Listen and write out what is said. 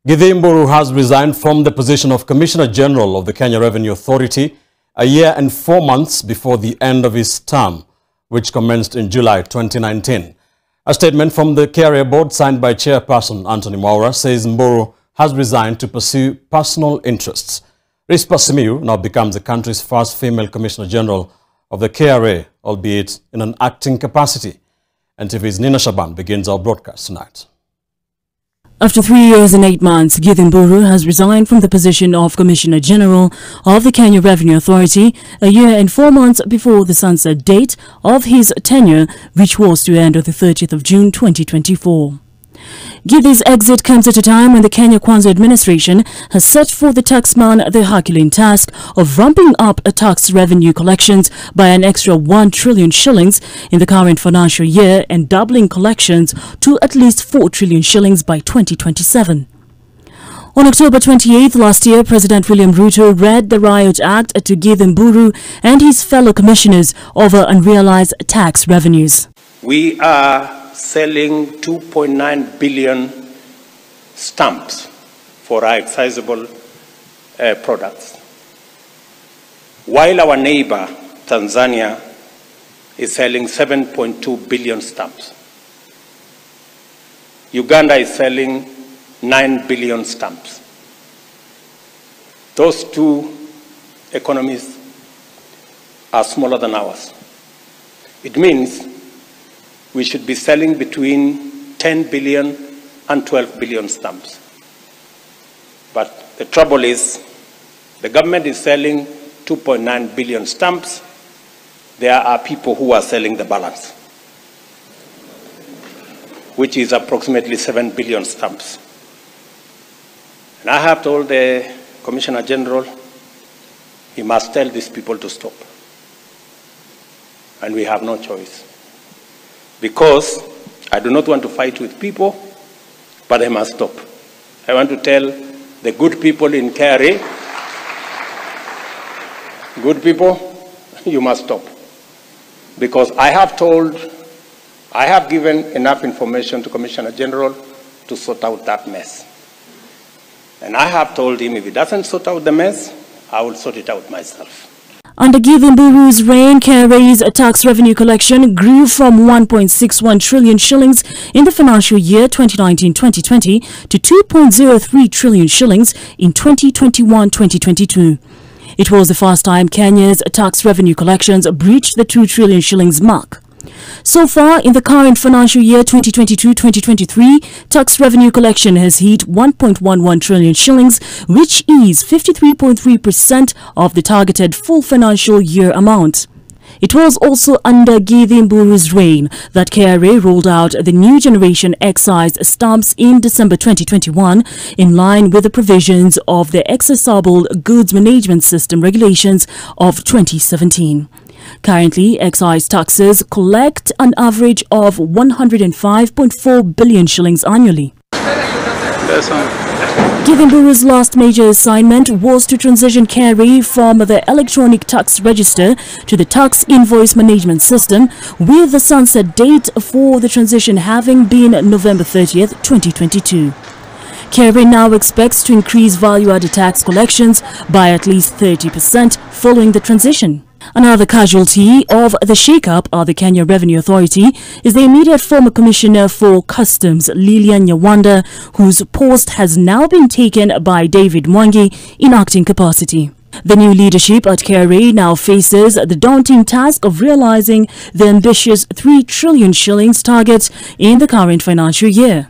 Githin Mburu has resigned from the position of Commissioner General of the Kenya Revenue Authority a year and 4 months before the end of his term, which commenced in July 2019. A statement from the KRA board signed by Chairperson Anthony Mwaura says Mburu has resigned to pursue personal interests. Rispa Simiyu now becomes the country's first female Commissioner General of the KRA, albeit in an acting capacity. NTV's Nina Shaban begins our broadcast tonight. After 3 years and 8 months, Githin Mburu has resigned from the position of Commissioner General of the Kenya Revenue Authority a year and 4 months before the sunset date of his tenure, which was to end on the 30th of June 2024. Githin's exit comes at a time when the Kenya Kwanza administration has set for the taxman the Herculean task of ramping up tax revenue collections by an extra 1 trillion shillings in the current financial year and doubling collections to at least 4 trillion shillings by 2027. On October 28th last year, President William Ruto read the Riot Act to Githin Mburu and his fellow commissioners over unrealized tax revenues. We are selling 2.9 billion stamps for our excisable products, while our neighbor, Tanzania, is selling 7.2 billion stamps. Uganda is selling 9 billion stamps. Those two economies are smaller than ours. It means we should be selling between 10 billion and 12 billion stamps. But the trouble is, the government is selling 2.9 billion stamps. There are people who are selling the balance, which is approximately 7 billion stamps. And I have told the Commissioner General, he must tell these people to stop. And we have no choice. Because I do not want to fight with people, but I must stop. I want to tell the good people in KRA, good people, you must stop. Because I have given enough information to Commissioner General to sort out that mess. And I have told him if he doesn't sort out the mess, I will sort it out myself. Under Githin Mburu's reign, KRA's tax revenue collection grew from 1.61 trillion shillings in the financial year 2019-2020 to 2.03 trillion shillings in 2021-2022. It was the first time Kenya's tax revenue collections breached the 2 trillion shillings mark. So far, in the current financial year 2022-2023, tax revenue collection has hit 1.11 trillion shillings, which is 53.3% of the targeted full financial year amount. It was also under Githin Mburu's reign that KRA rolled out the new generation excise stamps in December 2021 in line with the provisions of the Accessible Goods Management System regulations of 2017. Currently, excise taxes collect an average of 105.4 billion shillings annually. Githin Mburu's last major assignment was to transition KRA from the electronic tax register to the tax invoice management system, with the sunset date for the transition having been November 30th, 2022. KRA now expects to increase value-added tax collections by at least 30% following the transition. Another casualty of the shake-up at the Kenya Revenue Authority is the immediate former Commissioner for Customs, Lilian Nyawanda, whose post has now been taken by David Mwangi in acting capacity. The new leadership at KRA now faces the daunting task of realizing the ambitious 3 trillion shillings target in the current financial year.